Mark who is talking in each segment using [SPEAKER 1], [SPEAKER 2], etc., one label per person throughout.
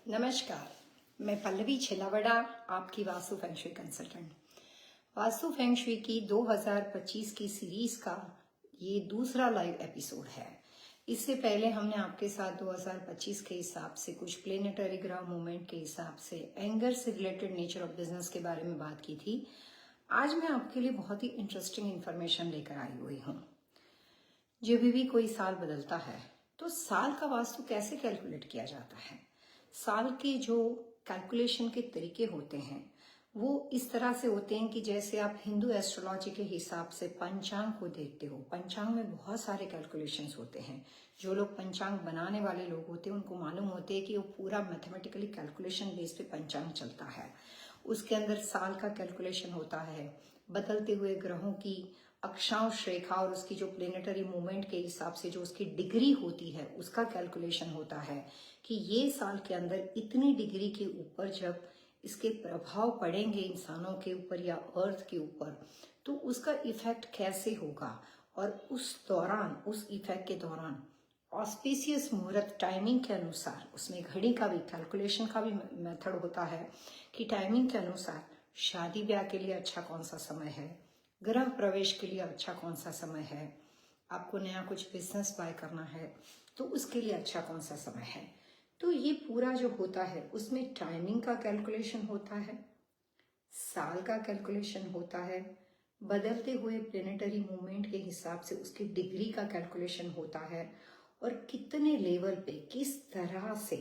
[SPEAKER 1] नमस्कार, मैं पल्लवी छिलावड़ा, आपकी vastu feng shui consultant. Vastu feng shui की 2025 की सीरीज का ये दूसरा लाइव एपिसोड है। इससे पहले हमने आपके साथ 2025 के हिसाब से कुछ प्लेनेटरी ग्रह मूवमेंट के हिसाब से एंगर से रिलेटेड नेचर ऑफ बिजनेस के बारे में बात की थी। आज मैं आपके लिए बहुत ही इंटरेस्टिंग इंफॉर्मेशन लेकर आई हुई हूँ। जब भी कोई साल बदलता है तो साल का वास्तु कैसे कैलकुलेट किया जाता है, साल के जो कैलकुलेशन के तरीके होते हैं वो इस तरह से होते हैं कि जैसे आप हिंदू एस्ट्रोलॉजी के हिसाब से पंचांग को देखते हो। पंचांग में बहुत सारे कैलकुलेशंस होते हैं। जो लोग पंचांग बनाने वाले लोग होते हैं उनको मालूम होते हैं कि वो पूरा मैथमेटिकली कैलकुलेशन बेस पे पंचांग चलता है। उसके अंदर साल का कैलकुलेशन होता है, बदलते हुए ग्रहों की अक्षांश रेखा और उसकी जो प्लेनेटरी मूवमेंट के हिसाब से जो उसकी डिग्री होती है उसका कैलकुलेशन होता है कि ये साल के अंदर इतनी डिग्री के ऊपर जब इसके प्रभाव पड़ेंगे इंसानों के ऊपर या अर्थ के ऊपर तो उसका इफेक्ट कैसे होगा। और उस दौरान, उस इफेक्ट के दौरान ऑस्पिशियस मुहूर्त टाइमिंग के अनुसार, उसमें घड़ी का भी कैलकुलेशन का भी मेथड होता है कि टाइमिंग के अनुसार शादी ब्याह के लिए अच्छा कौन सा समय है, गृह प्रवेश के लिए अच्छा कौन सा समय है, आपको नया कुछ बिजनेस बाय करना है तो उसके लिए अच्छा कौन सा समय है। तो ये पूरा जो होता है उसमें टाइमिंग का कैलकुलेशन होता है, साल का कैलकुलेशन होता है, बदलते हुए प्लेनेटरी मूवमेंट के हिसाब से उसकी डिग्री का कैलकुलेशन होता है और कितने लेवल पे किस तरह से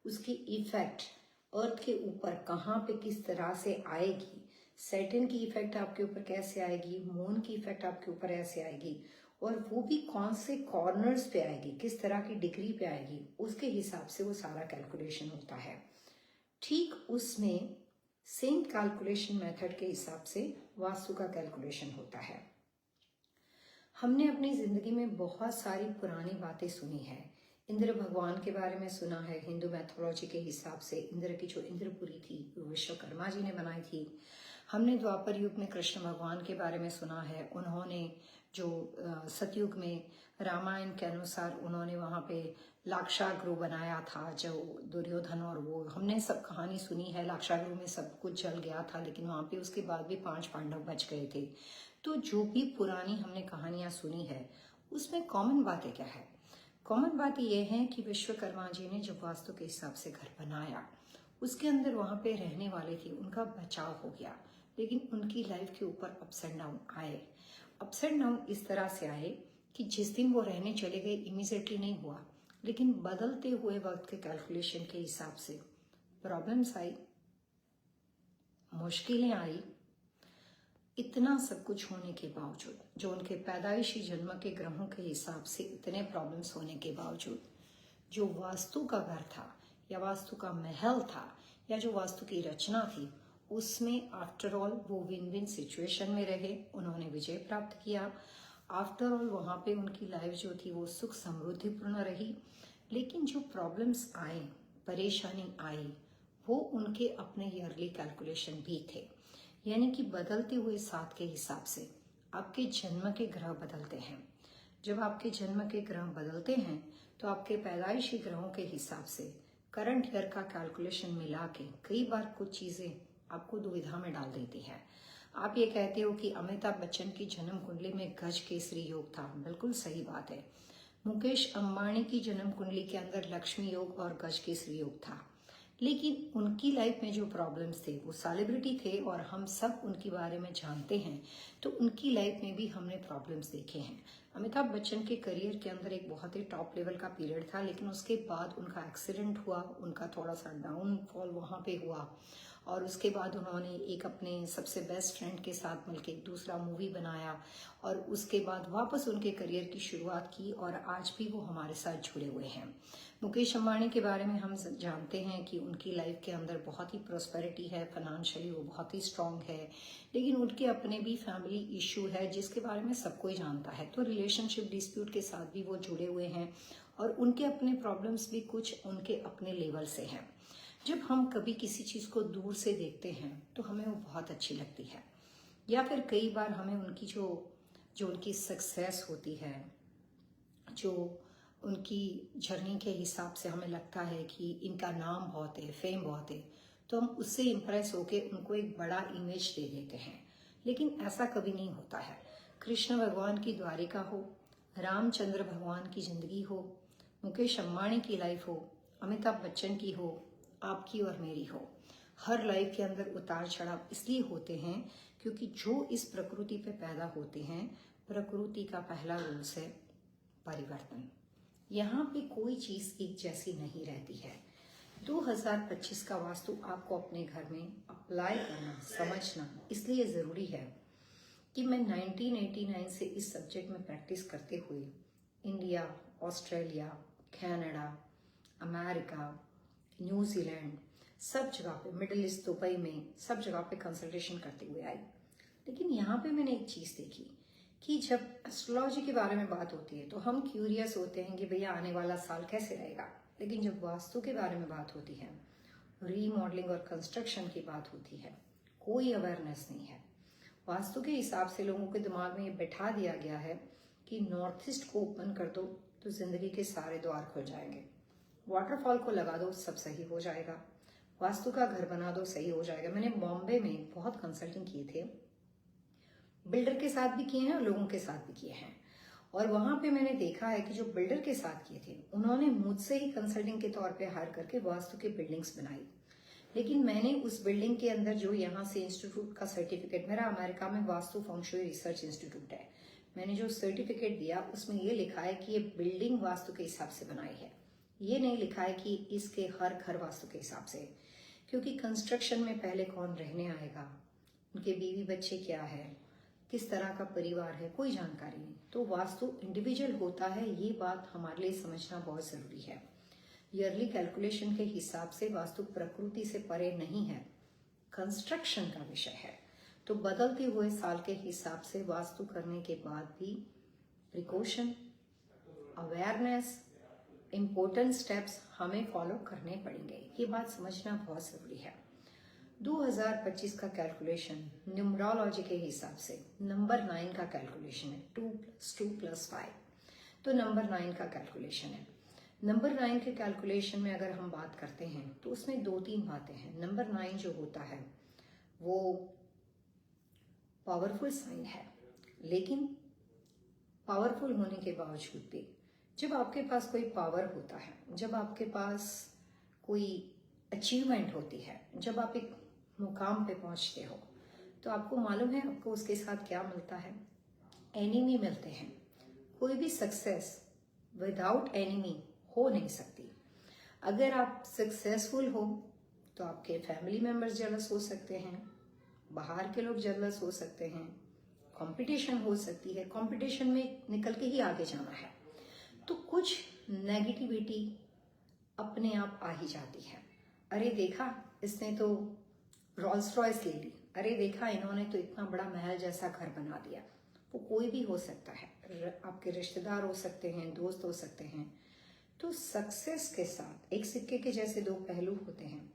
[SPEAKER 1] उसकी इफेक्ट अर्थ के ऊपर कहाँ पे किस तरह से आएगी, सैटर्न की इफेक्ट आपके ऊपर कैसे आएगी, मून की इफेक्ट आपके ऊपर ऐसे आएगी और वो भी कौन से कॉर्नर्स पे आएगी, किस तरह की डिग्री पे आएगी, उसके हिसाब से वो सारा कैलकुलेशन होता है। ठीक उसमें सेम कैलकुलेशन मेथड के हिसाब से वास्तु का कैलकुलेशन होता है। हमने अपनी जिंदगी में बहुत सारी पुरानी बातें सुनी है। इंद्र भगवान के बारे में सुना है। हिंदू मैथोलॉजी के हिसाब से इंद्र की जो इंद्रपुरी थी वो विश्वकर्मा जी ने बनाई थी। हमने द्वापर युग में कृष्ण भगवान के बारे में सुना है। उन्होंने जो सतयुग में रामायण के अनुसार उन्होंने वहाँ पे लाक्षागृह बनाया था, जो दुर्योधन और वो हमने सब कहानी सुनी है। लाक्षागृह में सब कुछ जल गया था लेकिन वहाँ पे उसके बाद भी 5 पांडव बच गए थे। तो जो भी पुरानी हमने कहानियां सुनी है उसमें कॉमन बातें क्या है? कॉमन बात यह है कि विश्वकर्मा जी ने जब वास्तु के हिसाब से घर बनाया उसके अंदर वहां पे रहने वाले थे, उनका बचाव हो गया लेकिन उनकी लाइफ के ऊपर अप्स एंड डाउन आए। अप्स एंड डाउन इस तरह से आए कि जिस दिन वो रहने चले गए इमीडिएटली नहीं हुआ, लेकिन बदलते हुए वक्त के कैलकुलेशन के हिसाब से प्रॉब्लम्स आई, मुश्किलें आई। इतना सब कुछ होने के बावजूद, जो उनके पैदाइशी जन्म के ग्रहों के हिसाब से इतने प्रॉब्लम्स होने के बावजूद, जो वास्तु का घर था या वास्तु का महल था या जो वास्तु की रचना थी उसमें आफ्टर ऑल वो विन विन सिचुएशन में रहे, उन्होंने विजय प्राप्त किया। आफ्टर ऑल वहाँ पे उनकी लाइफ जो थी वो सुख समृद्धिपूर्ण रही। लेकिन जो प्रॉब्लम्स आए, परेशानी आई, वो उनके अपने ईयरली कैलकुलेशन भी थे। यानी कि बदलते हुए साथ के हिसाब से आपके जन्म के ग्रह बदलते हैं। जब आपके जन्म के ग्रह बदलते हैं तो आपके पैदाइशी ग्रहों के हिसाब से करंट ईयर का कैलकुलेशन मिला के कई बार कुछ चीजें आपको दुविधा में डाल देती है। आप ये कहते हो कि अमिताभ बच्चन की जन्म कुंडली में गज केसरी योग था, बिल्कुल सही बात है। मुकेश अंबानी की जन्म कुंडली के अंदर लक्ष्मी योग और गज केसरी योग था, लेकिन उनकी लाइफ में जो प्रॉब्लम्स थे, वो सेलिब्रिटी थे और हम सब उनके बारे में जानते हैं, तो उनकी लाइफ में भी हमने प्रॉब्लम्स देखे हैं। अमिताभ बच्चन के करियर के अंदर एक बहुत ही टॉप लेवल का पीरियड था, लेकिन उसके बाद उनका एक्सीडेंट हुआ, उनका थोड़ा सा डाउनफॉल वहाँ पे हुआ और उसके बाद उन्होंने एक अपने सबसे बेस्ट फ्रेंड के साथ मिलकर एक दूसरा मूवी बनाया और उसके बाद वापस उनके करियर की शुरुआत की और आज भी वो हमारे साथ जुड़े हुए हैं। मुकेश अंबानी के बारे में हम जानते हैं कि उनकी लाइफ के अंदर बहुत ही प्रॉस्पेरिटी है, फाइनेंशियली वो बहुत ही स्ट्रांग है, लेकिन उनके अपने भी फैमिली इशू है जिसके बारे में सब कोई जानता है। तो रिलेशनशिप डिस्प्यूट के साथ भी वो जुड़े हुए हैं और उनके अपने प्रॉब्लम्स भी कुछ उनके अपने लेवल से हैं। जब हम कभी किसी चीज़ को दूर से देखते हैं तो हमें वो बहुत अच्छी लगती है, या फिर कई बार हमें उनकी जो उनकी सक्सेस होती है, जो उनकी जर्नी के हिसाब से हमें लगता है कि इनका नाम बहुत है, फेम बहुत है, तो हम उससे इम्प्रेस होके उनको एक बड़ा इमेज दे देते हैं। लेकिन ऐसा कभी नहीं होता है। कृष्ण भगवान की द्वारिका हो, रामचंद्र भगवान की जिंदगी हो, मुकेश अंबानी की लाइफ हो, अमिताभ बच्चन की हो, आपकी और मेरी हो, हर लाइफ के अंदर उतार चढ़ाव इसलिए होते हैं क्योंकि जो इस प्रकृति पे पैदा होते हैं, प्रकृति का पहला रूल्स है परिवर्तन। यहाँ पे कोई चीज एक जैसी नहीं रहती है। 2025 का वास्तु आपको अपने घर में अप्लाई करना, समझना इसलिए जरूरी है कि मैं 1989 से इस सब्जेक्ट में प्रैक्टिस करते हुए India, Australia, Canada, America, New Zealand, सब जगह पे, मिडिल ईस्ट, दुबई में सब जगह पे कंसल्टेशन करते हुए आई। लेकिन यहाँ पे मैंने एक चीज देखी कि जब एस्ट्रोलॉजी के बारे में बात होती है तो हम क्यूरियस होते हैं कि भैया आने वाला साल कैसे रहेगा। लेकिन जब वास्तु के बारे में बात होती है, रीमॉडलिंग और कंस्ट्रक्शन की बात होती है, कोई अवेयरनेस नहीं है। वास्तु के हिसाब से लोगों के दिमाग में ये बैठा दिया गया है कि नॉर्थ ईस्ट को ओपन कर दो तो जिंदगी के सारे द्वार खुल जाएंगे, वाटरफॉल को लगा दो सब सही हो जाएगा, वास्तु का घर बना दो सही हो जाएगा। मैंने बॉम्बे में बहुत कंसल्टिंग किए थे, बिल्डर के साथ भी किए हैं और लोगों के साथ भी किए हैं। और वहां पे मैंने देखा है कि जो बिल्डर के साथ किए थे उन्होंने मुझसे ही कंसल्टिंग के तौर पे हायर करके वास्तु की बिल्डिंग्स बनाई। लेकिन मैंने उस बिल्डिंग के अंदर जो यहाँ से इंस्टीट्यूट का सर्टिफिकेट, मेरा अमेरिका में वास्तु फंग शुई रिसर्च इंस्टीट्यूट है, मैंने जो सर्टिफिकेट दिया उसमें ये लिखा है कि ये बिल्डिंग वास्तु के हिसाब से बनाई है। ये नहीं लिखा है कि इसके हर घर वास्तु के हिसाब से, क्योंकि कंस्ट्रक्शन में पहले कौन रहने आएगा, उनके बीवी बच्चे क्या है, किस तरह का परिवार है, कोई जानकारी नहीं। तो वास्तु इंडिविजुअल होता है, ये बात हमारे लिए समझना बहुत जरूरी है। ईयरली कैलकुलेशन के हिसाब से वास्तु प्रकृति से परे नहीं है, कंस्ट्रक्शन का विषय है। तो बदलते हुए साल के हिसाब से वास्तु करने के बाद भी प्रिकॉशन, अवेयरनेस, इम्पोर्टेंट स्टेप्स हमें फॉलो करने पड़ेंगे। ये बात समझना बहुत जरूरी है। 2025 का कैलकुलेशन न्यूमरोलॉजी के हिसाब से नंबर 9 का कैलकुलेशन है, 2 + 2 + 5, तो नंबर 9 का कैलकुलेशन है। नंबर 9 के कैलकुलेशन में अगर हम बात करते हैं तो उसमें 2-3 बातें हैं। नंबर 9 जो होता है वो पावरफुल साइन है, लेकिन पावरफुल होने के बावजूद भी जब आपके पास कोई पावर होता है, जब आपके पास कोई अचीवमेंट होती है, जब आप एक मुकाम पे पहुंचते हो, तो आपको मालूम है आपको उसके साथ क्या मिलता है? एनिमी मिलते हैं। कोई भी सक्सेस विदाउट एनिमी हो नहीं सकती। अगर आप सक्सेसफुल हो तो आपके फैमिली मेंबर्स जेलस हो सकते हैं, बाहर के लोग जेलस हो सकते हैं, कंपटीशन हो सकती है, कंपटीशन में निकल के ही आगे जाना है। तो कुछ नेगेटिविटी अपने आप आ ही जाती है। अरे देखा इसने तो रोल्स रॉयस ले ली, अरे देखा इन्होंने तो इतना बड़ा महल जैसा घर बना दिया। वो कोई भी हो सकता है, आपके रिश्तेदार हो सकते हैं, दोस्त हो सकते हैं। तो सक्सेस के साथ एक सिक्के के जैसे दो पहलू होते हैं,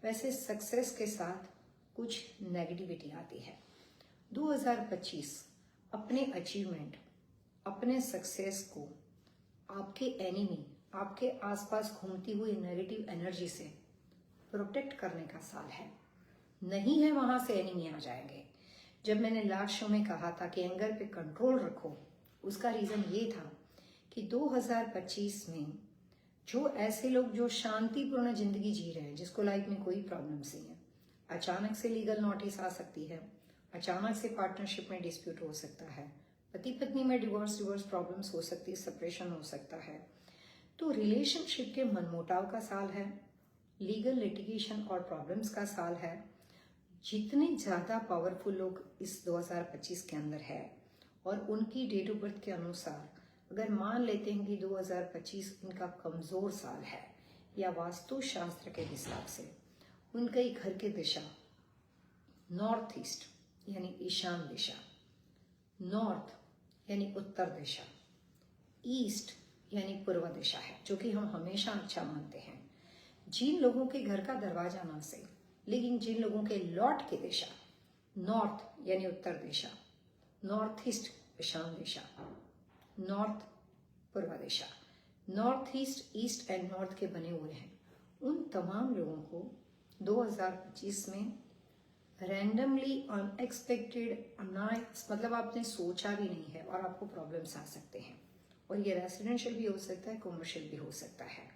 [SPEAKER 1] वैसे सक्सेस के साथ कुछ नेगेटिविटी आती है। 2025 अपने अचीवमेंट, अपने सक्सेस को आपके एनिमी, आपके आसपास घूमती हुई नेगेटिव एनर्जी से प्रोटेक्ट करने का साल है। नहीं है वहां से एनिमी आ जाएंगे। जब मैंने लास्ट शो में कहा था कि एंगर पे कंट्रोल रखो, उसका रीजन ये था कि 2025 में जो ऐसे लोग जो शांतिपूर्ण जिंदगी जी रहे हैं, जिसको लाइफ में कोई प्रॉब्लम्स नहीं है, अचानक से लीगल नोटिस आ सकती है, अचानक से पार्टनरशिप में डिस्प्यूट हो सकता है, पति पत्नी में डिवोर्स प्रॉब्लम्स हो सकती है, सेपरेशन हो सकता है। तो रिलेशनशिप के मनमुटाव का साल है, लीगल लिटिगेशन और प्रॉब्लम्स का साल है। जितने ज्यादा पावरफुल लोग इस 2025 के अंदर है और उनकी डेट ऑफ बर्थ के अनुसार अगर मान लेते हैं कि 2025 इनका कमजोर साल है, या वास्तु शास्त्र के हिसाब से उनका ही घर की दिशा नॉर्थ ईस्ट यानी ईशान दिशा, नॉर्थ यानी उत्तर दिशा, ईस्ट यानी पूर्व दिशा है, जो कि हम हमेशा अच्छा मानते हैं। जिन लोगों के घर का दरवाजा ना सही, लेकिन जिन लोगों के लॉट की दिशा नॉर्थ यानी उत्तर दिशा, नॉर्थ ईस्ट ईशान दिशा, नॉर्थ पूर्व दिशा, north east, east and north के बने हुए हैं, उन तमाम लोगों को 2025 में रैंडमली अनएक्सपेक्टेड, मतलब आपने सोचा भी नहीं है और आपको प्रॉब्लम्स आ सकते हैं, और ये रेसिडेंशियल भी हो सकता है, कमर्शियल भी हो सकता है।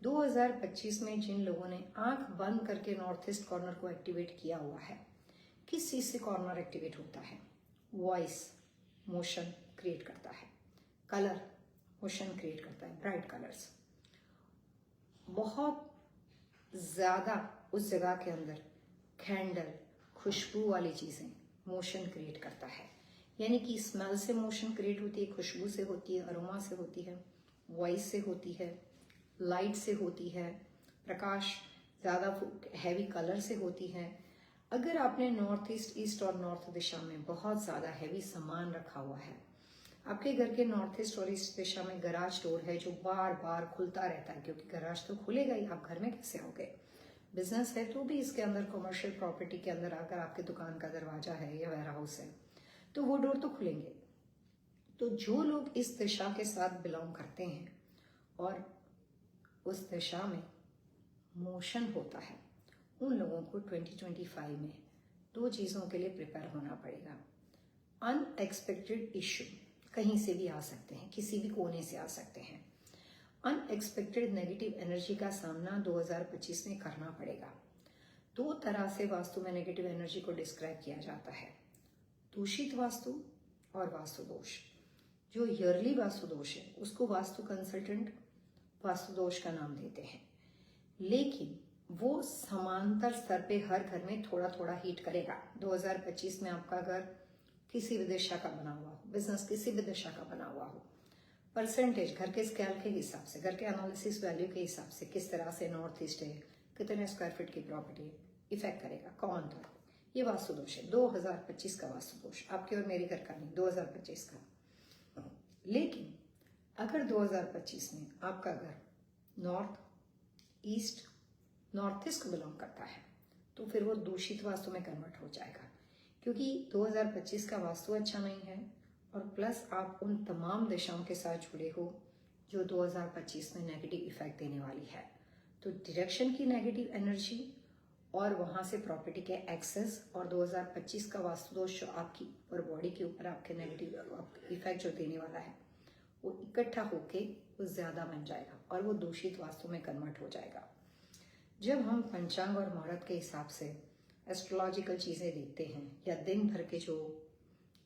[SPEAKER 1] 2025 में जिन लोगों ने आंख बंद करके नॉर्थ ईस्ट कॉर्नर को एक्टिवेट किया हुआ है, किस चीज से कॉर्नर एक्टिवेट होता है? वॉइस मोशन क्रिएट करता है, कलर मोशन क्रिएट करता है, ब्राइट कलर्स, बहुत ज्यादा उस जगह के अंदर कैंडल, खुशबू वाली चीजें मोशन क्रिएट करता है। यानी कि स्मेल से मोशन क्रिएट होती है, खुशबू से होती है, अरोमा से होती है, वॉइस से होती है, लाइट से होती है, प्रकाश ज्यादा हैवी कलर से होती है। अगर आपने नॉर्थ ईस्ट, ईस्ट और नॉर्थ दिशा में बहुत ज्यादा हैवी सामान रखा हुआ है, आपके घर के नॉर्थ ईस्ट और ईस्ट दिशा में गराज डोर है जो बार बार खुलता रहता है, क्योंकि गराज तो खुलेगा ही, आप घर में कैसे आओगे? बिजनेस है तो भी इसके अंदर, कमर्शियल प्रॉपर्टी के अंदर अगर आपके दुकान का दरवाजा है या वेयर हाउस है तो वो डोर तो खुलेंगे। तो जो लोग इस दिशा के साथ बिलोंग करते हैं और उस दिशा में मोशन होता है, उन लोगों को 2025 में दो चीजों के लिए प्रिपेयर होना पड़ेगा। अनएक्सपेक्टेड इश्यू कहीं से भी आ सकते हैं, किसी भी कोने से आ सकते हैं। अनएक्सपेक्टेड नेगेटिव एनर्जी का सामना 2025 में करना पड़ेगा। दो तरह से वास्तु में नेगेटिव एनर्जी को डिस्क्राइब किया जाता है, दूषित वास्तु और वास्तु दोष। जो ईयरली वास्तु दोष है उसको वास्तु कंसल्टेंट वास्तु दोष का नाम देते हैं, लेकिन वो समांतर स्तर पे हर घर में थोड़ा थोड़ा हिट करेगा। 2025 में आपका घर किसी भी दिशा का बना हुआ हो, बिजनेस किसी भी दिशा का बना हुआ हो, परसेंटेज घर के स्केल के हिसाब से, घर के एनालिसिस वैल्यू के हिसाब से किस तरह से नॉर्थ ईस्ट है, कितने स्क्वायर फीट की प्रॉपर्टी है, इफेक्ट करेगा कौन था। ये वास्तु दोष है, 2025 का वास्तु दोष, आपके और मेरे घर का नहीं, 2025 का। लेकिन अगर 2025 में आपका घर नॉर्थ ईस्ट, नॉर्थ ईस्ट को बिलोंग करता है तो फिर वो दूषित वास्तु में कन्वर्ट हो जाएगा, क्योंकि 2025 का वास्तु अच्छा नहीं है और प्लस आप उन तमाम दिशाओं के साथ जुड़े हो जो 2025 में नेगेटिव इफेक्ट देने वाली है। तो डायरेक्शन की नेगेटिव एनर्जी और वहां से प्रॉपर्टी के एक्सेस और 2025 का वास्तु दोष जो आपकी और बॉडी के ऊपर आपके नेगेटिव इफेक्ट जो देने वाला है, वो इकट्ठा होके वो ज्यादा बन जाएगा और वो दूषित वास्तु में कन्वर्ट हो जाएगा। जब हम पंचांग और मुहूर्त के हिसाब से एस्ट्रोलॉजिकल चीजें देखते हैं या दिन भर के जो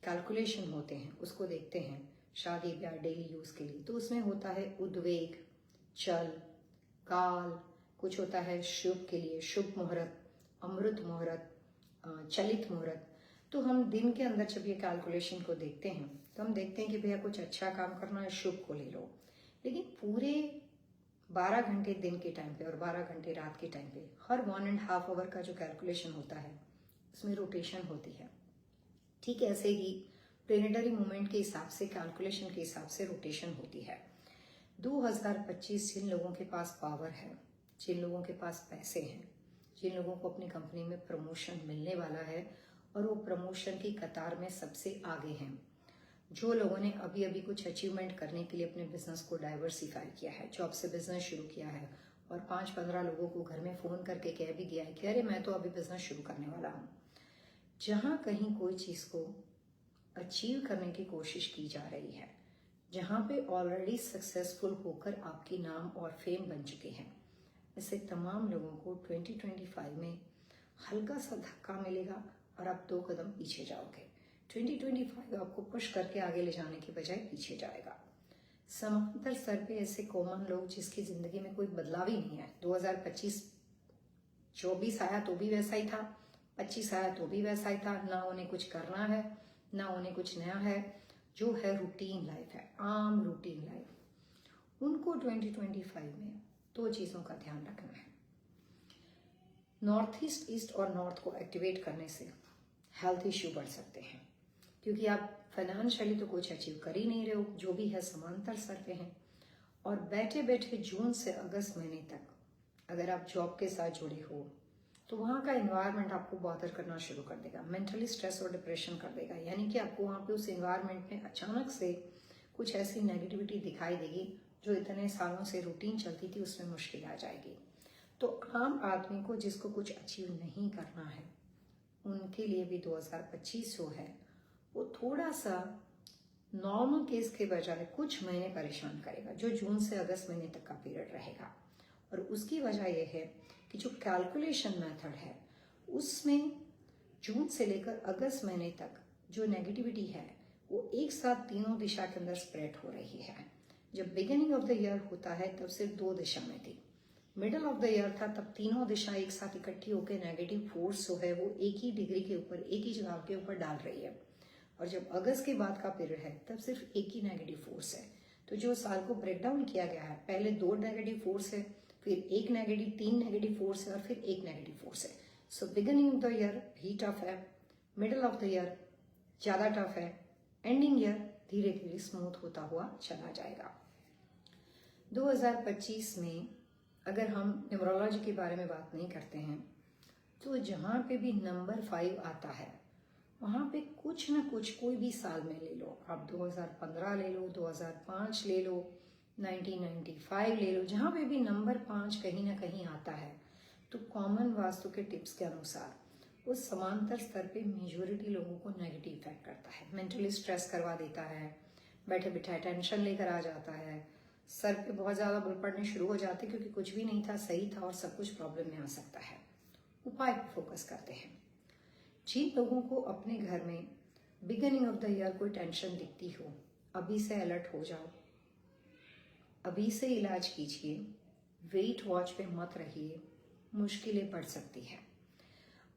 [SPEAKER 1] कैलकुलेशन होते हैं उसको देखते हैं शादी ब्याह डेली यूज के लिए, तो उसमें होता है उद्वेग, चल, काल, कुछ होता है शुभ के लिए, शुभ मुहूर्त, अमृत मुहूर्त, चलित मुहूर्त। तो हम दिन के अंदर जब ये कैलकुलेशन को देखते हैं तो हम देखते हैं कि भैया कुछ अच्छा काम करना है, शुभ को ले लो, लेकिन पूरे 12 घंटे दिन के टाइम पे और 12 घंटे रात के टाइम पे हर 1.5 आवर का जो कैलकुलेशन होता है उसमें रोटेशन होती है। ठीक ऐसे ही प्लेनेटरी मूवमेंट के हिसाब से, कैलकुलेशन के हिसाब से रोटेशन होती है। 2025 जिन लोगों के पास पावर है, जिन लोगों के पास पैसे हैं, जिन लोगों को अपनी कंपनी में प्रमोशन मिलने वाला है और वो प्रमोशन की कतार में सबसे आगे हैं, जो लोगों ने अभी अभी कुछ अचीवमेंट करने के लिए अपने बिजनेस को डाइवर्सिफाई किया है, जॉब से बिजनेस शुरू किया है और 5-15 लोगों को घर में फोन करके कह भी दिया है कि अरे मैं तो अभी बिजनेस शुरू करने वाला हूँ। जहां कहीं कोई चीज को अचीव करने की कोशिश की जा रही है, जहां पे ऑलरेडी सक्सेसफुल होकर आपकी नाम और फेम बन चुके हैं, ऐसे तमाम लोगों को 2025 में हल्का सा धक्का मिलेगा और आप 2 कदम पीछे जाओगे। 2025 आपको पुश करके आगे ले जाने के बजाय पीछे जाएगा। समांतर स्तर पे ऐसे कॉमन लोग जिसकी जिंदगी में कोई बदलाव ही नहीं है, 2025 24 आया तो भी वैसा ही था, 25 आया तो भी वैसा ही था, ना उन्हें कुछ करना है ना उन्हें कुछ नया है, जो है रूटीन लाइफ है, आम रूटीन लाइफ। उनको 2025 में 2 चीजों का ध्यान रखना है। नॉर्थ ईस्ट, ईस्ट और नॉर्थ को एक्टिवेट करने से हेल्थ इश्यू बढ़ सकते हैं, क्योंकि आप फाइनेंशियली तो कुछ अचीव कर ही नहीं रहे हो, जो भी है समांतर स्तर पे हैं, और बैठे बैठे जून से अगस्त महीने तक अगर आप जॉब के साथ जुड़े हो तो वहाँ का एनवायरनमेंट आपको बॉदर करना शुरू कर देगा, मेंटली स्ट्रेस और डिप्रेशन कर देगा। यानी कि आपको वहाँ पे उस एनवायरनमेंट में अचानक से कुछ ऐसी नेगेटिविटी दिखाई देगी जो इतने सालों से रूटीन चलती थी उसमें मुश्किल आ जाएगी। तो आम आदमी को जिसको कुछ अचीव नहीं करना है उनके लिए भी 2025 जो है वो थोड़ा सा नॉर्मल केस के बजाय कुछ महीने परेशान करेगा, जो जून से अगस्त महीने तक का पीरियड रहेगा। और उसकी वजह यह है कि जो कैलकुलेशन मेथड है उसमें जून से लेकर अगस्त महीने तक जो नेगेटिविटी है वो एक साथ तीनों दिशा के अंदर स्प्रेड हो रही है। जब बिगिनिंग ऑफ द ईयर होता है तब सिर्फ 2 दिशा में थी, मिडल ऑफ द ईयर था तब तीनों दिशा एक साथ इकट्ठी होकर नेगेटिव फोर्स जो है वो एक ही डिग्री के ऊपर, एक ही जगह के ऊपर डाल रही है। और जब अगस्त के बाद का पीरियड है तब सिर्फ एक ही नेगेटिव फोर्स है। तो जो साल को ब्रेक डाउन किया गया है, पहले 2 नेगेटिव फोर्स है, फिर 1 नेगेटिव, 3 नेगेटिव फोर्स है और फिर 1 नेगेटिव फोर्स है। So beginning of the year भी टफ है, मिडल ऑफ द ईयर ज़्यादा टफ है, एंडिंग ईयर धीरे धीरे स्मूथ होता हुआ चला जाएगा। 2025 में अगर हम न्यूमरोलॉजी के बारे में बात नहीं करते हैं तो जहाँ पे भी नंबर 5 आता है वहाँ पे कुछ ना कुछ कोई भी साल में ले लो, आप 2015 ले लो, 2005 ले लो, 1995 ले लो, जहाँ पे भी नंबर 5 कहीं ना कहीं आता है तो कॉमन वास्तु के टिप्स के अनुसार उस समांतर स्तर पे मेजोरिटी लोगों को नेगेटिव इफेक्ट करता है, मेंटली स्ट्रेस करवा देता है, बैठे बिठाए टेंशन लेकर आ जाता है, सर पे बहुत ज़्यादा बुल पड़ने शुरू हो जाते क्योंकि कुछ भी नहीं था, सही था और सब कुछ प्रॉब्लम में आ सकता है। उपाय पर फोकस करते हैं। जिन लोगों को अपने घर में बिगिनिंग ऑफ द ईयर कोई टेंशन दिखती हो, अभी से अलर्ट हो जाओ, अभी से इलाज कीजिए, वेट वॉच पे मत रहिए, मुश्किलें बढ़ सकती है।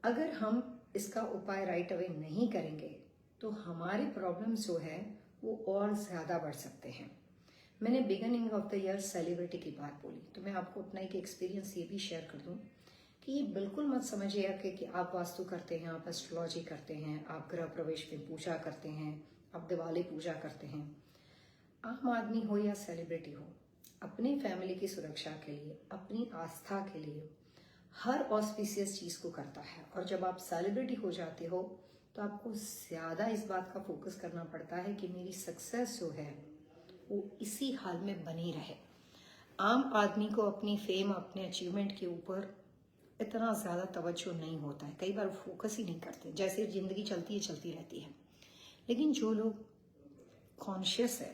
[SPEAKER 1] अगर हम इसका उपाय राइट अवे नहीं करेंगे तो हमारे प्रॉब्लम्स जो है वो और ज़्यादा बढ़ सकते हैं। मैंने beginning of the year celebrity की बात बोली तो मैं आपको अपना एक एक्सपीरियंस ये भी शेयर कर दूं कि ये बिल्कुल मत समझिए कि आप वास्तु करते हैं, आप एस्ट्रोलॉजी करते हैं, आप गृह प्रवेश में पूजा करते हैं, आप दिवाली पूजा करते हैं। आम आदमी हो या सेलिब्रिटी हो, अपनी फैमिली की सुरक्षा के लिए, अपनी आस्था के लिए हर ऑस्पिशियस चीज़ को करता है। और जब आप सेलिब्रिटी हो जाते हो तो आपको ज़्यादा इस बात का फोकस करना पड़ता है कि मेरी सक्सेस जो है वो इसी हाल में बनी रहे। आम आदमी को अपनी फेम, अपने अचीवमेंट के ऊपर इतना ज़्यादा तवज्जो नहीं होता है, कई बार फोकस ही नहीं करते, जैसे ज़िंदगी चलती है चलती रहती है। लेकिन जो लोग कॉन्शियस है,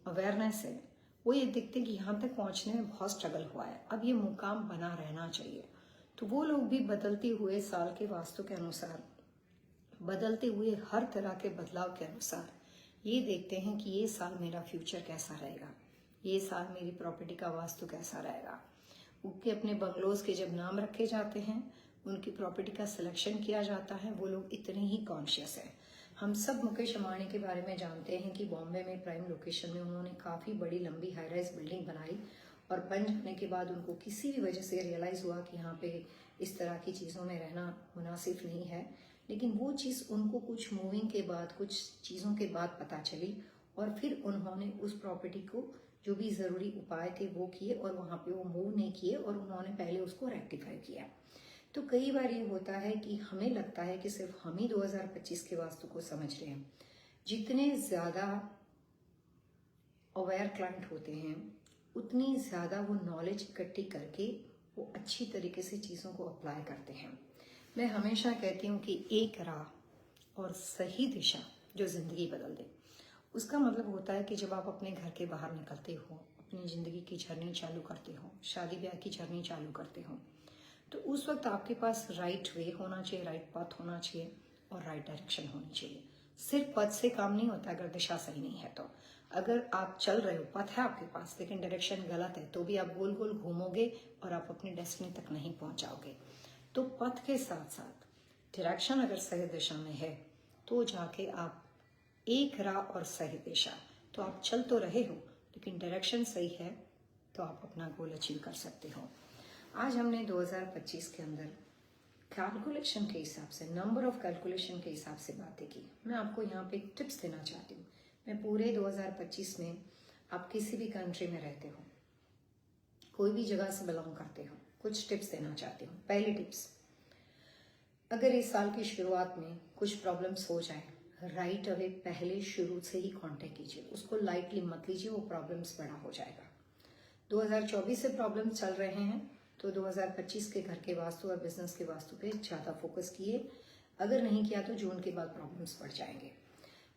[SPEAKER 1] अवेयरनेस है, वो ये देखते हैं कि यहाँ तक पहुँचने में बहुत स्ट्रगल हुआ है, अब ये मुकाम बना रहना चाहिए। तो वो लोग भी बदलते हुए साल के वास्तु के अनुसार, बदलते हुए हर तरह के बदलाव के अनुसार ये देखते हैं कि ये साल मेरा फ्यूचर कैसा रहेगा, ये साल मेरी प्रॉपर्टी का वास्तु कैसा रहेगा। उनके अपने बंगलोज के जब नाम रखे जाते हैं, उनकी प्रॉपर्टी का सिलेक्शन किया जाता है, वो लोग इतने ही कॉन्शियस हैं। हम सब मुकेश अंबानी के बारे में जानते हैं कि बॉम्बे में प्राइम लोकेशन में उन्होंने काफ़ी बड़ी लंबी हाई राइज बिल्डिंग बनाई और बन जाने के बाद उनको किसी भी वजह से रियलाइज़ हुआ कि यहाँ पे इस तरह की चीज़ों में रहना मुनासिब नहीं है। लेकिन वो चीज़ उनको कुछ मूविंग के बाद, कुछ चीज़ों के बाद पता चली और फिर उन्होंने उस प्रॉपर्टी को जो भी ज़रूरी उपाय थे वो किए और वहाँ पे वो मूव नहीं किए और उन्होंने पहले उसको रेक्टिफाई किया। तो कई बार ये होता है कि हमें लगता है कि सिर्फ हम ही 2025 के वास्तु को समझ रहे हैं। जितने ज़्यादा अवेयर क्लाइंट होते हैं उतनी ज़्यादा वो नॉलेज इकट्ठी करके वो अच्छी तरीके से चीज़ों को अप्लाई करते हैं। मैं हमेशा कहती हूँ कि एक राह और सही दिशा जो ज़िंदगी बदल दे। उसका मतलब होता है कि जब आप अपने घर के बाहर निकलते हो, अपनी ज़िंदगी की जर्नी चालू करते हो, शादी ब्याह की जर्नी चालू करते हो, तो उस वक्त आपके पास राइट वे होना चाहिए, राइट पाथ होना चाहिए और राइट डायरेक्शन होनी चाहिए। सिर्फ पथ से काम नहीं होता अगर दिशा सही नहीं है तो। अगर आप चल रहे हो, पथ है आपके पास लेकिन डायरेक्शन गलत है, तो भी आप गोल गोल घूमोगे और आप अपनी डेस्टिनी तक नहीं पहुंच जाओगे। तो पथ के साथ साथ डायरेक्शन अगर सही दिशा में है तो जाके आप एक राह और सही दिशा, तो आप चल तो रहे हो लेकिन डायरेक्शन सही है तो आप अपना गोल अचीव कर सकते हो। आज हमने 2025 के अंदर कैलकुलेशन के हिसाब से, नंबर ऑफ कैलकुलेशन के हिसाब से बातें की। मैं आपको यहाँ पे टिप्स देना चाहती हूँ। मैं पूरे 2025 में, आप किसी भी कंट्री में रहते हो, कोई भी जगह से बिलोंग करते हो, कुछ टिप्स देना चाहती हूँ। पहली टिप्स, अगर इस साल की शुरुआत में कुछ प्रॉब्लम्स हो जाए, राइट अवे पहले शुरू से ही कांटेक्ट कीजिए, उसको लाइटली मत लीजिए, वो प्रॉब्लम्स बड़ा हो जाएगा। 2024 से प्रॉब्लम चल रहे हैं तो 2025 के घर के वास्तु और बिजनेस के वास्तु पे ज़्यादा फोकस किए। अगर नहीं किया तो जून के बाद प्रॉब्लम्स बढ़ जाएंगे।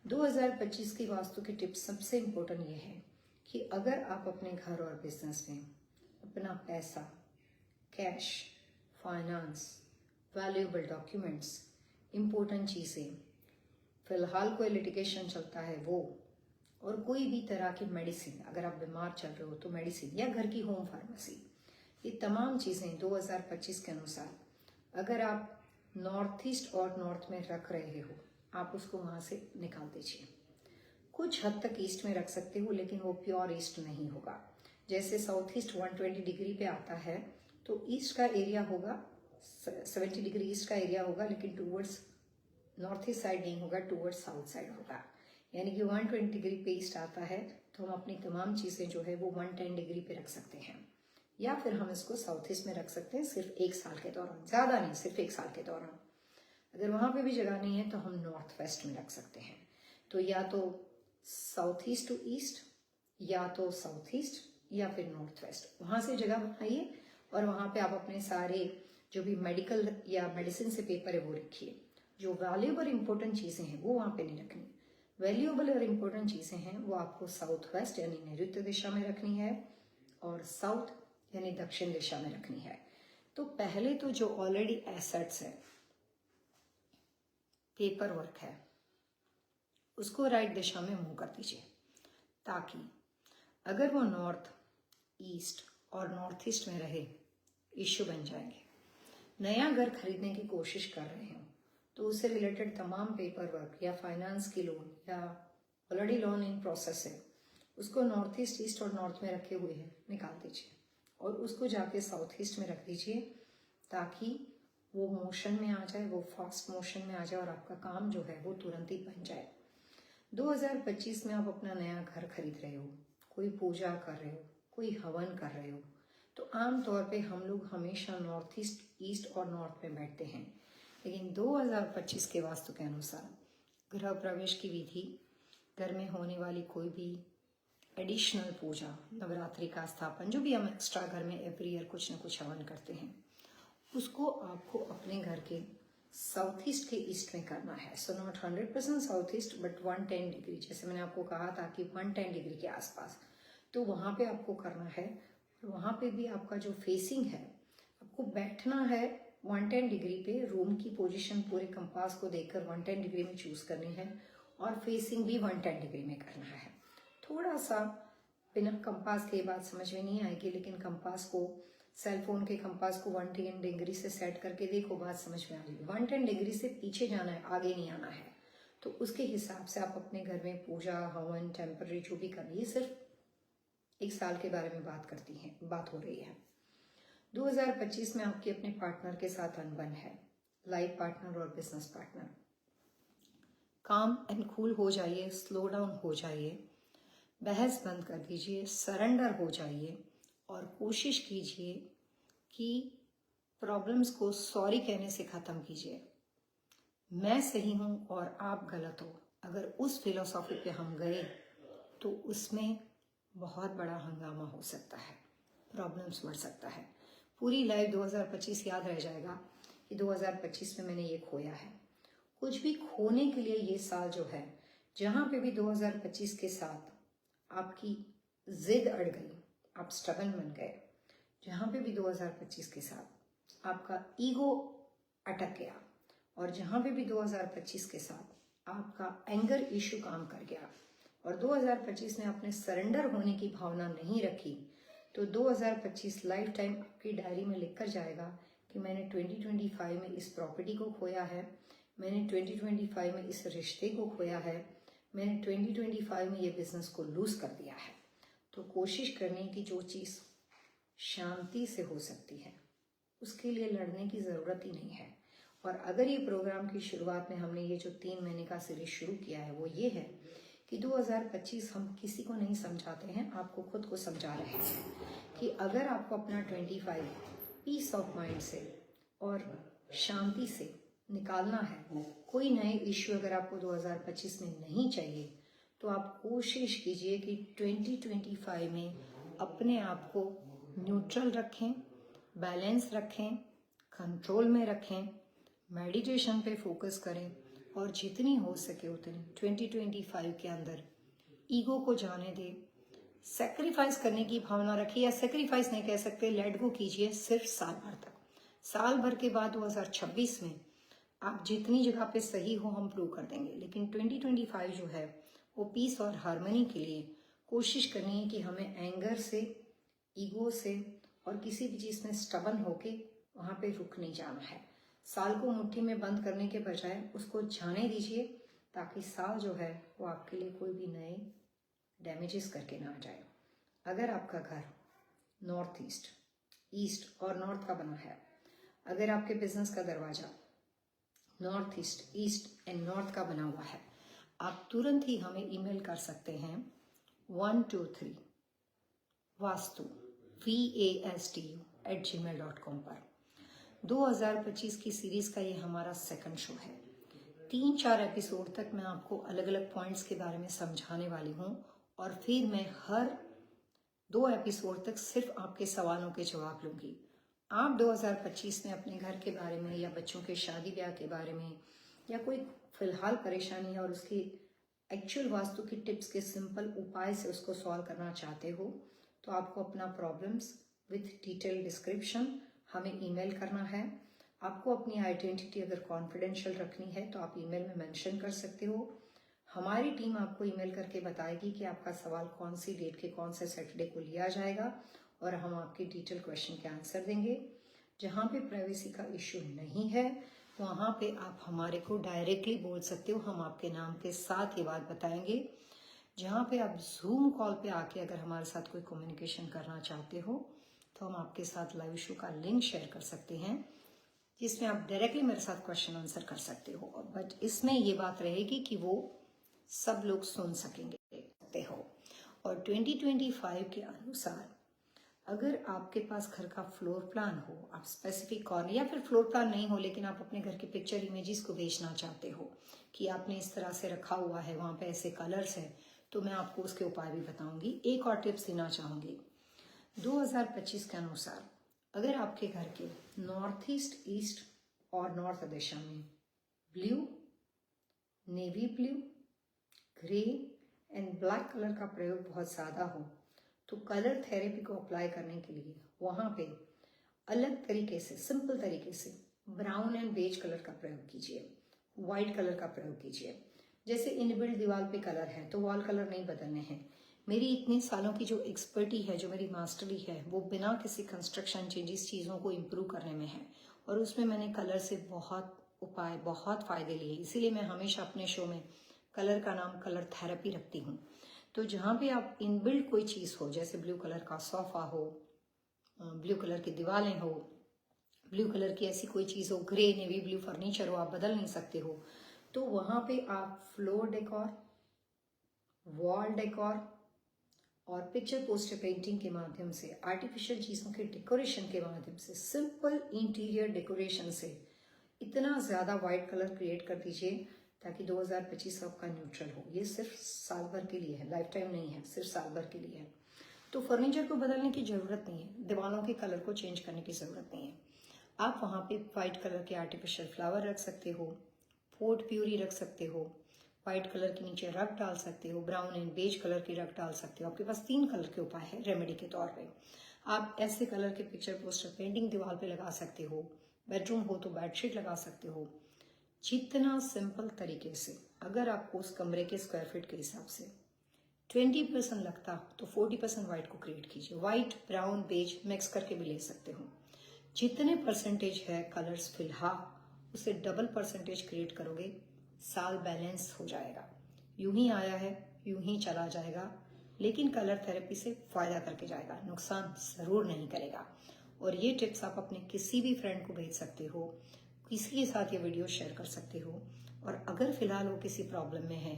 [SPEAKER 1] 2025 की वास्तु की टिप्स सबसे इम्पोर्टेंट ये है कि अगर आप अपने घर और बिजनेस में अपना पैसा, cash, finance, valuable documents, important चीज़ें, फिलहाल कोई लिटिगेशन चलता है वो, और कोई भी तरह की मेडिसिन, अगर आप बीमार चल रहे हो तो मेडिसिन या घर की होम फार्मेसी, ये तमाम चीज़ें 2025 के अनुसार अगर आप नॉर्थ ईस्ट और नॉर्थ में रख रहे हो, आप उसको वहाँ से निकाल दीजिए। कुछ हद तक ईस्ट में रख सकते हो, लेकिन वो प्योर ईस्ट नहीं होगा। जैसे साउथ ईस्ट 120 डिग्री पे आता है तो ईस्ट का एरिया होगा 70 डिग्री ईस्ट का एरिया होगा, लेकिन टूवर्ड्स नॉर्थ ईस्ट साइड नहीं होगा, टूवर्ड्स साउथ साइड होगा। यानी कि 120 डिग्री पे ईस्ट आता है तो हम अपनी तमाम चीज़ें जो है वो 110 डिग्री पे रख सकते हैं, या फिर हम इसको साउथ ईस्ट में रख सकते हैं सिर्फ 1 साल के दौरान, ज़्यादा नहीं, सिर्फ 1 साल के दौरान। अगर वहाँ पे भी जगह नहीं है तो हम नॉर्थ वेस्ट में रख सकते हैं। तो या तो साउथ ईस्ट टू ईस्ट, या तो साउथ ईस्ट, या फिर नॉर्थ वेस्ट, वहाँ से जगह बनाइए और वहाँ पे आप अपने सारे जो भी मेडिकल या मेडिसिन से पेपर है वो रखिए। जो वैल्यूएबल इंपॉर्टेंट चीज़ें हैं वो वहाँ पे नहीं रखनी। वैल्यूएबल और इम्पोर्टेंट चीज़ें हैं वो आपको साउथ वेस्ट यानी नैऋत्य दिशा में रखनी है और साउथ यानी दक्षिण दिशा में रखनी है। तो पहले तो जो ऑलरेडी एसेट्स है, पेपर वर्क है, उसको राइट दिशा में मूव कर दीजिए, ताकि अगर वो नॉर्थ ईस्ट और नॉर्थ ईस्ट में रहे इश्यू बन जाएंगे। नया घर खरीदने की कोशिश कर रहे हैं तो उससे रिलेटेड तमाम पेपर वर्क या फाइनेंस की लोन या ऑलरेडी लोन इन प्रोसेस है, उसको नॉर्थ ईस्ट, ईस्ट और नॉर्थ में रखे हुए हैं, निकाल दीजिए और उसको जाके साउथ ईस्ट में रख दीजिए, ताकि वो मोशन में आ जाए, वो फास्ट मोशन में आ जाए और आपका काम जो है वो तुरंत ही बन जाए। 2025 में आप अपना नया घर खरीद रहे हो, कोई पूजा कर रहे हो, कोई हवन कर रहे हो, तो आम तौर पे हम लोग हमेशा नॉर्थ ईस्ट, ईस्ट और नॉर्थ में बैठते हैं। लेकिन 2025 के वास्तु के अनुसार गृह प्रवेश की विधि, घर में होने वाली कोई भी एडिशनल पूजा, नवरात्रि का स्थापन, जो भी हम एक्स्ट्रा घर में एवरी ईयर कुछ ना कुछ हवन करते हैं, उसको आपको अपने घर के साउथ ईस्ट के ईस्ट में करना है। So not 100% south east but 110 degree, जैसे मैंने आपको कहा था कि 110 डिग्री के आसपास, तो वहाँ पे आपको करना है। और वहाँ पे भी आपका जो फेसिंग है, आपको बैठना है 110 डिग्री पे, रूम की पोजीशन पूरे कंपास को देखकर 110 डिग्री में चूज करनी है और फेसिंग भी 110 डिग्री में करना है। थोड़ा सा बिना कंपास के बात समझ में नहीं आएगी, लेकिन कंपास को, सेल फोन के कंपास को 110 डिग्री से सेट करके देखो, बात समझ में आ जाएगी। 110 डिग्री से पीछे जाना है, आगे नहीं आना है। तो उसके हिसाब से आप अपने घर में पूजा, हवन, टेम्पररी जो भी करनी है, सिर्फ 1 साल के बारे में बात हो रही है। 2025 में आपके अपने पार्टनर के साथ अनबन है, लाइफ पार्टनर और बिजनेस पार्टनर। काम एंड कूल हो जाइए, स्लो डाउन हो जाइए, बहस बंद कर दीजिए, सरेंडर हो जाइए और कोशिश कीजिए कि प्रॉब्लम्स को सॉरी कहने से ख़त्म कीजिए। मैं सही हूँ और आप गलत हो, अगर उस फिलोसॉफी पे हम गए तो उसमें बहुत बड़ा हंगामा हो सकता है, प्रॉब्लम्स बढ़ सकता है। पूरी लाइफ 2025 याद रह जाएगा कि 2025 में मैंने ये खोया है। कुछ भी खोने के लिए ये साल जो है, जहाँ पे भी 2025 के साथ आपकी जिद अड़ गई, आप स्टबन बन गए, जहाँ पे भी 2025 के साथ आपका ईगो अटक गया, और जहाँ पे भी 2025 के साथ आपका एंगर इशू काम कर गया और 2025 में आपने सरेंडर होने की भावना नहीं रखी, तो 2025 लाइफ टाइम आपकी डायरी में लिख कर जाएगा कि मैंने 2025 में इस प्रॉपर्टी को खोया है, मैंने 2025 में इस रिश्ते को खोया है, मैंने 2025 में ये बिजनेस को लूज कर दिया है। तो कोशिश करने की जो चीज़ शांति से हो सकती है, उसके लिए लड़ने की ज़रूरत ही नहीं है। और अगर ये प्रोग्राम की शुरुआत में हमने ये जो 3 महीने का सीरीज शुरू किया है, वो ये है कि 2025 हम किसी को नहीं समझाते हैं, आपको खुद को समझा रहे हैं कि अगर आपको अपना 25 पीस ऑफ माइंड से और शांति से निकालना है, कोई नए इश्यू अगर आपको 2025 में नहीं चाहिए, तो आप कोशिश कीजिए कि 2025 में अपने आप को न्यूट्रल रखें, बैलेंस रखें, कंट्रोल में रखें, मेडिटेशन पे फोकस करें और जितनी हो सके उतनी 2025 के अंदर ईगो को जाने दें, सेक्रीफाइस करने की भावना रखिए, या सेक्रीफाइस नहीं कह सकते, लेट गो कीजिए सिर्फ साल भर तक। साल भर के बाद 2026 में आप जितनी जगह पे सही हो हम प्रूव कर देंगे, लेकिन 2025 जो है वो पीस और हार्मनी के लिए कोशिश करनी है कि हमें एंगर से, ईगो से और किसी भी चीज़ में स्टबन होके वहाँ पे रुक नहीं जाना है। साल को मुट्ठी में बंद करने के बजाय उसको जाने दीजिए, ताकि साल जो है वो आपके लिए कोई भी नए डैमेजेस करके ना आ जाए। अगर आपका घर नॉर्थ ईस्ट, ईस्ट और नॉर्थ का बना है, अगर आपके बिजनेस का दरवाजा north east, east and north का बना हुआ है, आप तुरंत ही हमें ईमेल कर सकते हैं 123 वास्तु VASTU@gmail.com पर। 2025 की सीरीज का ये हमारा सेकंड शो है। 3-4 एपिसोड तक मैं आपको अलग अलग पॉइंट्स के बारे में समझाने वाली हूँ और फिर मैं हर 2 एपिसोड तक सिर्फ आपके सवालों के जवाब लूंगी। आप 2025 में अपने घर के बारे में या बच्चों के शादी ब्याह के बारे में या कोई फिलहाल परेशानी है और उसकी एक्चुअल वास्तु की टिप्स के सिंपल उपाय से उसको सॉल्व करना चाहते हो, तो आपको अपना प्रॉब्लम्स विथ डिटेल डिस्क्रिप्शन हमें ईमेल करना है। आपको अपनी आइडेंटिटी अगर कॉन्फिडेंशियल रखनी है तो आप ईमेल में मेंशन कर सकते हो। हमारी टीम आपको ईमेल करके बताएगी कि आपका सवाल कौन सी डेट के कौन से सैटरडे को लिया जाएगा और हम आपके डिटेल क्वेश्चन के आंसर देंगे। जहाँ पे प्राइवेसी का इश्यू नहीं है वहाँ पे आप हमारे को डायरेक्टली बोल सकते हो, हम आपके नाम के साथ ये बात बताएंगे। जहाँ पे आप जूम कॉल पे आके अगर हमारे साथ कोई कम्युनिकेशन करना चाहते हो तो हम आपके साथ लाइव शो का लिंक शेयर कर सकते हैं, जिसमें आप डायरेक्टली मेरे साथ क्वेश्चन आंसर कर सकते हो। बट इसमें ये बात रहेगी कि वो सब लोग सुन सकेंगे हो। और 2025 के अनुसार अगर आपके पास घर का फ्लोर प्लान हो, आप स्पेसिफिक कॉर्नर या फिर फ्लोर प्लान नहीं हो लेकिन आप अपने घर के पिक्चर इमेजेस को भेजना चाहते हो कि आपने इस तरह से रखा हुआ है, वहाँ पे ऐसे कलर्स है, तो मैं आपको उसके उपाय भी बताऊंगी। एक और टिप्स देना चाहूँगी। 2025 के अनुसार अगर आपके घर के नॉर्थ ईस्ट, ईस्ट और नॉर्थ दिशा में blue, navy blue, grey and black colour का प्रयोग बहुत ज़्यादा हो तो कलर थेरेपी को अप्लाई करने के लिए वहाँ पे अलग तरीके से, सिंपल तरीके से ब्राउन एंड बेज कलर का प्रयोग कीजिए, वाइट कलर का प्रयोग कीजिए। जैसे इनबिल्ट दीवार पे कलर है तो वॉल कलर नहीं बदलने हैं। मेरी इतने सालों की जो एक्सपर्टी है, जो मेरी मास्टरी है, वो बिना किसी कंस्ट्रक्शन चेंजेस चीज़ों को इम्प्रूव करने में है और उसमें मैंने कलर से बहुत उपाय, बहुत फ़ायदे लिए। इसीलिए मैं हमेशा अपने शो में कलर का नाम कलर थेरेपी रखती हूँ। तो जहाँ पे आप इनबिल्ट कोई चीज़ हो, जैसे ब्लू कलर का सोफा हो, ब्लू कलर की दीवारें हो, ब्लू कलर की ऐसी कोई चीज़ हो, ग्रे नेवी ब्लू फर्नीचर हो, आप बदल नहीं सकते हो, तो वहाँ पे आप फ्लोर डेकोर, वॉल डेकोर और पिक्चर पोस्टर पेंटिंग के माध्यम से, आर्टिफिशियल चीज़ों के डेकोरेशन के माध्यम से, सिंपल इंटीरियर डेकोरेशन से इतना ज़्यादा वाइट कलर क्रिएट कर दीजिए ताकि 2025 आपका न्यूट्रल हो। ये सिर्फ साल भर के लिए है, लाइफ टाइम नहीं है, सिर्फ साल भर के लिए है। तो फर्नीचर को बदलने की ज़रूरत नहीं है, दीवारों के कलर को चेंज करने की ज़रूरत नहीं है। आप वहाँ पे वाइट कलर के आर्टिफिशियल फ्लावर रख सकते हो, पोर्ट प्यूरी रख सकते हो, वाइट कलर के नीचे रग डाल सकते हो, ब्राउन एंड बेज कलर की रग डाल सकते हो। आपके पास 3 कलर के उपाय है रेमेडी के तौर पे। आप ऐसे कलर के पिक्चर पोस्टर पेंटिंग दीवार पे लगा सकते हो, बेडरूम हो तो बेडशीट लगा सकते हो। जितना सिंपल तरीके से, अगर आपको उस कमरे के स्क्वायर फीट के हिसाब से 20% लगता तो 40% वाइट को क्रिएट कीजिए। वाइट, ब्राउन, बेज मिक्स करके भी ले सकते हो। जितने परसेंटेज है कलर्स फिलहाल, उसे डबल परसेंटेज क्रिएट करोगे, साल बैलेंस हो जाएगा। यूं ही आया है यूं ही चला जाएगा, लेकिन कलर थेरेपी से फायदा करके जाएगा, नुकसान जरूर नहीं करेगा। और ये टिप्स आप अपने किसी भी फ्रेंड को भेज सकते हो, किसी के साथ ये वीडियो शेयर कर सकते हो। और अगर फिलहाल वो किसी प्रॉब्लम में है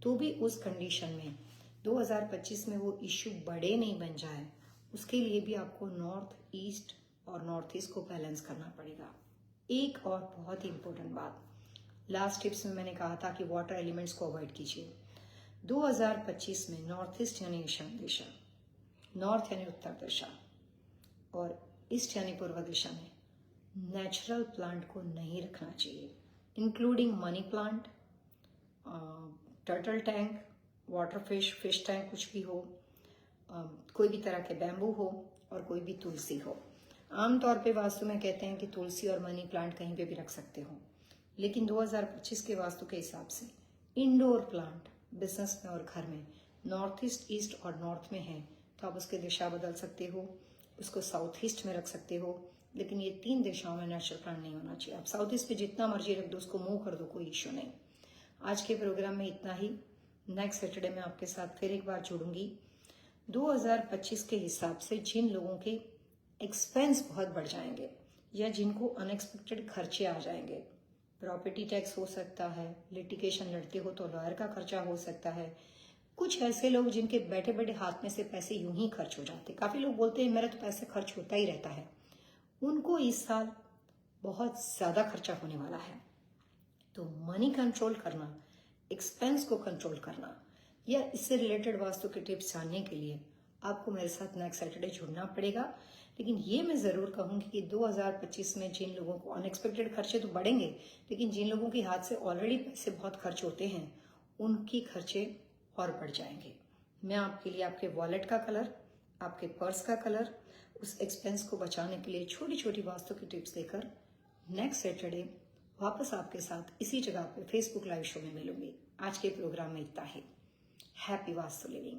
[SPEAKER 1] तो भी उस कंडीशन में 2025 में वो इश्यू बड़े नहीं बन जाए, उसके लिए भी आपको नॉर्थ ईस्ट और नॉर्थ ईस्ट को बैलेंस करना पड़ेगा। एक और बहुत ही इंपॉर्टेंट बात, लास्ट टिप्स में मैंने कहा था कि वाटर एलिमेंट्स को अवॉइड कीजिए। 2025 में नॉर्थ ईस्ट यानी ईशान दिशा, नॉर्थ यानी उत्तर दिशा और ईस्ट यानी पूर्व दिशा में नेचुरल प्लांट को नहीं रखना चाहिए, including money plant, turtle tank, water fish tank, कुछ भी हो, कोई भी तरह के बैम्बू हो और कोई भी तुलसी हो। आमतौर पे वास्तु में कहते हैं कि तुलसी और मनी प्लांट कहीं पे भी रख सकते हो, लेकिन 2025 के वास्तु के हिसाब से इंडोर प्लांट बिजनेस में और घर में नॉर्थ ईस्ट, ईस्ट और नॉर्थ में है तो आप उसकी दिशा बदल सकते हो, उसको साउथ ईस्ट में रख सकते हो, लेकिन ये 3 दिशाओं में नेचुरल प्लांट नहीं होना चाहिए। आप साउथ ईस्ट पे जितना मर्जी रख दो, उसको मूव कर दो, कोई इश्यू नहीं। आज के प्रोग्राम में इतना ही। नेक्स्ट सैटरडे में आपके साथ फिर एक बार जुड़ूंगी। 2025 के हिसाब से जिन लोगों के एक्सपेंस बहुत बढ़ जाएंगे या जिनको अनएक्सपेक्टेड खर्चे आ जाएंगे, प्रॉपर्टी टैक्स हो सकता है, लिटिगेशन लड़ते हो तो लॉयर का खर्चा हो सकता है, कुछ ऐसे लोग जिनके बैठे बैठे हाथ में से पैसे यूं ही खर्च हो जाते, काफी लोग बोलते हैं मेरा तो पैसे खर्च होता ही रहता है, उनको इस साल बहुत ज्यादा खर्चा होने वाला है। तो मनी कंट्रोल करना, एक्सपेंस को कंट्रोल करना या इससे रिलेटेड वास्तु के टिप्स जानने के लिए आपको मेरे साथ नेक्स्ट सैटरडे जुड़ना पड़ेगा। लेकिन ये मैं ज़रूर कहूँगी कि 2025 में जिन लोगों को अनएक्सपेक्टेड खर्चे तो बढ़ेंगे, लेकिन जिन लोगों के हाथ से ऑलरेडी पैसे बहुत खर्च होते हैं उनकी खर्चे और बढ़ जाएंगे। मैं आपके लिए आपके वॉलेट का कलर, आपके पर्स का कलर, उस एक्सपेंस को बचाने के लिए छोटी छोटी वास्तु की टिप्स देकर नेक्स्ट सैटरडे वापस आपके साथ इसी जगह पे फेसबुक लाइव शो में मिलूंगी। आज के प्रोग्राम में इतना ही। Happy vastu living.